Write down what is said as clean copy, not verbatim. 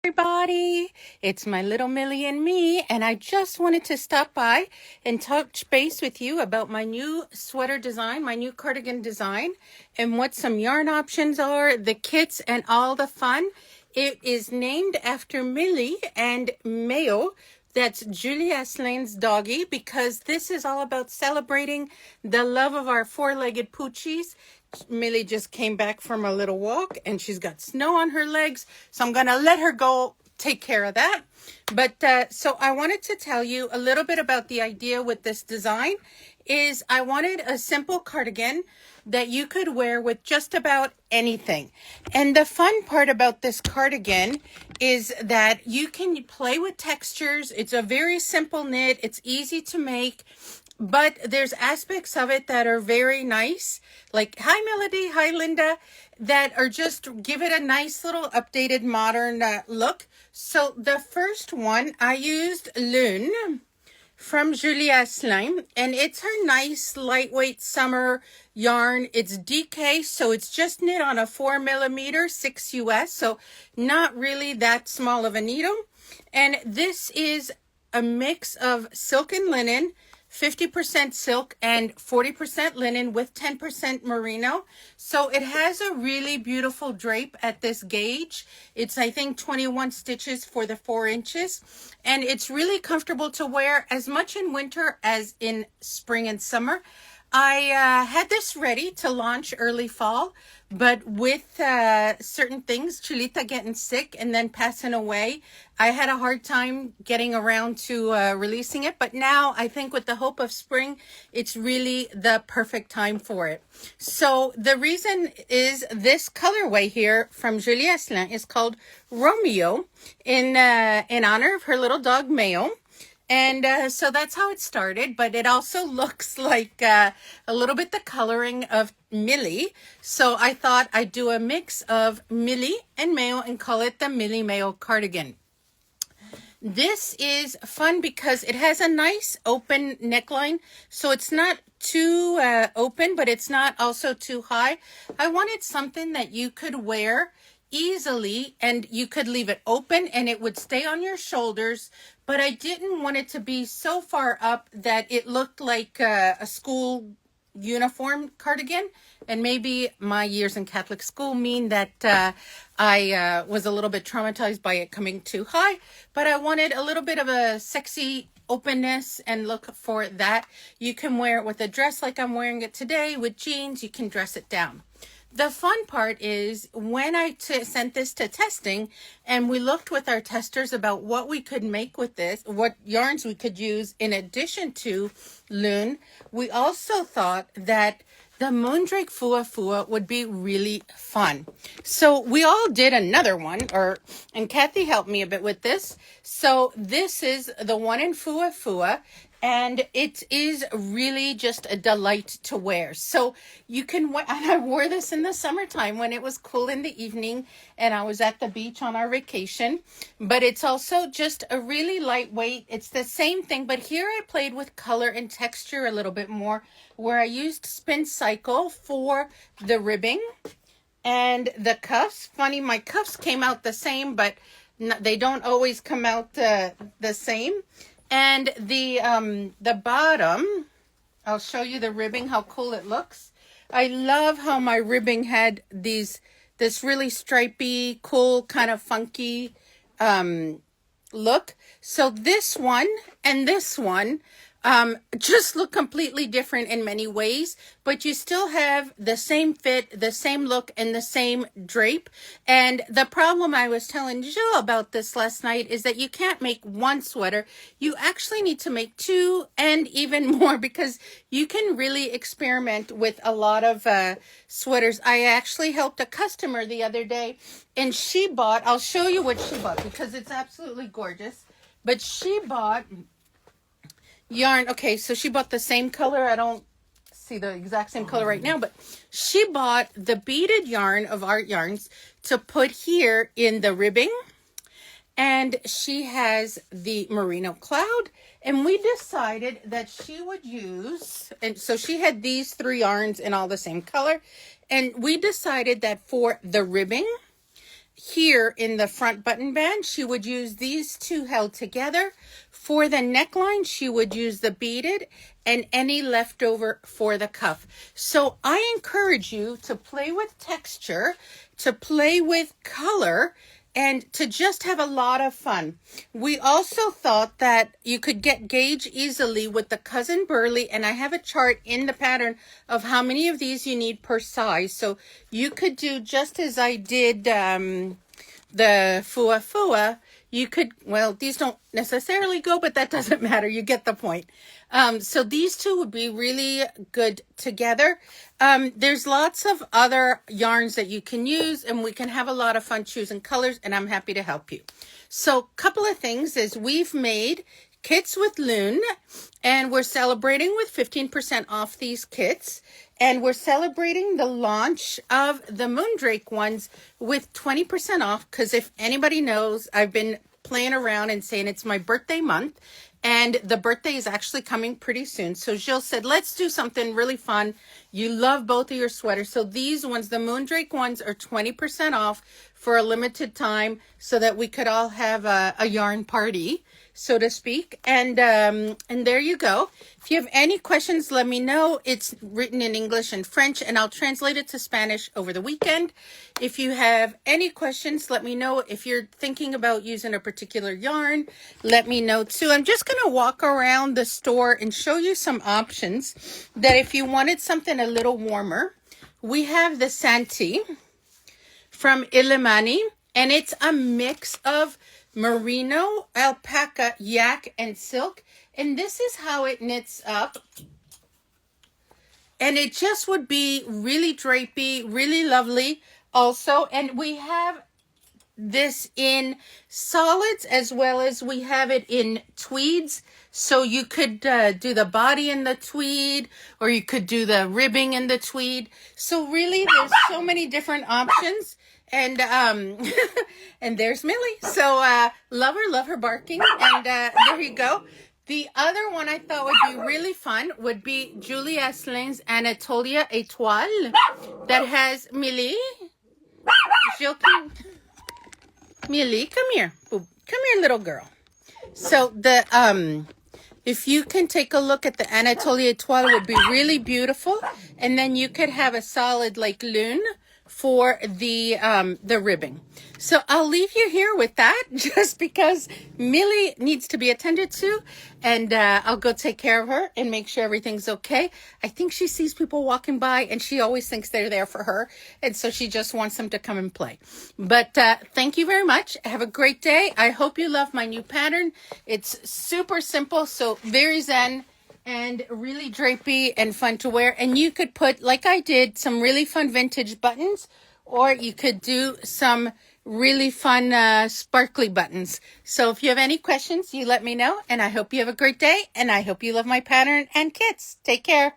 Everybody, it's my little Millie and me, and I just wanted to stop by and touch base with you about my new sweater design, my new cardigan design, and what some yarn options are, the kits, and all the fun. It is named after Millie and Meo. That's Julie Asselin's doggy, because this is all about celebrating the love of our four-legged poochies. Millie just came back from a little walk and she's got snow on her legs, so I'm gonna let her go take care of that. But so I wanted to tell you a little bit about the idea with this design. Is I wanted a simple cardigan that you could wear with just about anything. And the fun part about this cardigan is that you can play with textures. It's a very simple knit. It's easy to make. But there's aspects of it that are very nice, like hi Melody, hi Linda, that are just give it a nice little updated modern look. So the first one, I used Lune from Julie Asselin, and it's her nice lightweight summer yarn. It's DK, so it's just knit on a 4mm 6 US, so not really that small of a needle. And this is a mix of silk and linen, 50% silk and 40% linen with 10% merino. So it has a really beautiful drape at this gauge. It's, I think, 21 stitches for the 4 inches. And it's really comfortable to wear as much in winter as in spring and summer. I had this ready to launch early fall, but with certain things, Chulita getting sick and then passing away, I had a hard time getting around to releasing it. But now I think with the hope of spring, it's really the perfect time for it. So the reason is this colorway here from Julie Asselin is called Romeo in honor of her little dog Meo. And so that's how it started, but it also looks like a little bit the coloring of Millie. So I thought I'd do a mix of Millie and Meo and call it the Millie Meo Cardigan. This is fun because it has a nice open neckline, so it's not too open, but it's not also too high. I wanted something that you could wear easily and you could leave it open and it would stay on your shoulders, but I didn't want it to be so far up that it looked like a school uniform cardigan. And maybe my years in Catholic school mean that I was a little bit traumatized by it coming too high, but I wanted a little bit of a sexy openness and look for that. You can wear it with a dress like I'm wearing it today with jeans. You can dress it down. The fun part is when I sent this to testing and we looked with our testers about what we could make with this, what yarns we could use in addition to Lune, we also thought that the Moondrake Fuwa would be really fun. So we all did another one, and Kathy helped me a bit with this. So this is the one in Fuwa. And it is really just a delight to wear. So you can wear, and I wore this in the summertime when it was cool in the evening and I was at the beach on our vacation. But it's also just a really lightweight, it's the same thing, but here I played with color and texture a little bit more, where I used Spincycle for the ribbing and the cuffs. Funny, my cuffs came out the same, but they don't always come out the same. And the bottom, I'll show you the ribbing, how cool it looks. I love how my ribbing had this really stripy, cool, kind of funky look. So this one and this one just look completely different in many ways, but you still have the same fit, the same look, and the same drape. And the problem I was telling Jill about this last night is that you can't make one sweater. You actually need to make 2 and even more, because you can really experiment with a lot of sweaters. I actually helped a customer the other day, and she bought, I'll show you what she bought because it's absolutely gorgeous, but she bought yarn. Okay, so she bought the same color. I don't see the exact same color right now, but she bought the beaded yarn of Art Yarns to put here in the ribbing, and she has the merino cloud, and we decided that she would use, and so she had these 3 yarns in all the same color, and we decided that for the ribbing here in the front button band, she would use these two held together. For the neckline, she would use the beaded and any leftover for the cuff. So I encourage you to play with texture, to play with color, and to just have a lot of fun. We also thought that you could get gauge easily with the Cousin Burley, and I have a chart in the pattern of how many of these you need per size. So you could do just as I did the Fuwa. You could, well, these don't necessarily go, but that doesn't matter. You get the point. So these two would be really good together. There's lots of other yarns that you can use, and we can have a lot of fun choosing colors, and I'm happy to help you. So couple of things is we've made kits with Lune, and we're celebrating with 15% off these kits. And we're celebrating the launch of the Moondrake ones with 20% off, because if anybody knows, I've been playing around and saying it's my birthday month, and the birthday is actually coming pretty soon. So Jill said, let's do something really fun. You love both of your sweaters. So these ones, the Moondrake ones, are 20% off for a limited time so that we could all have a yarn party, so to speak. And there you go. If you have any questions, let me know. It's written in English and French, and I'll translate it to Spanish over the weekend. If you have any questions, let me know. If you're thinking about using a particular yarn, let me know too. I'm just going to walk around the store and show you some options that if you wanted something a little warmer, we have the Santi from Illimani, and it's a mix of merino, alpaca, yak, and silk. And this is how it knits up. And it just would be really drapey, really lovely also. And we have this in solids as well as we have it in tweeds. So you could do the body in the tweed, or you could do the ribbing in the tweed. So really there's so many different options. And and there's Millie. So love her barking. And there you go. The other one I thought would be really fun would be Julie Asselin's Anatolia Étoile that has Millie. Millie, come here. Come here, little girl. So the if you can take a look at the Anatolia Étoile, it would be really beautiful. And then you could have a solid like Lune for the ribbing. So I'll leave you here with that just because Millie needs to be attended to, and I'll go take care of her and make sure everything's okay. I think she sees people walking by and she always thinks they're there for her, and so she just wants them to come and play. But thank you very much. Have a great day. I hope you love my new pattern. It's super simple, so very zen and really drapey and fun to wear. And you could put, like I did, some really fun vintage buttons, or you could do some really fun sparkly buttons. So if you have any questions, you let me know, and I hope you have a great day, and I hope you love my pattern and kits. Take care.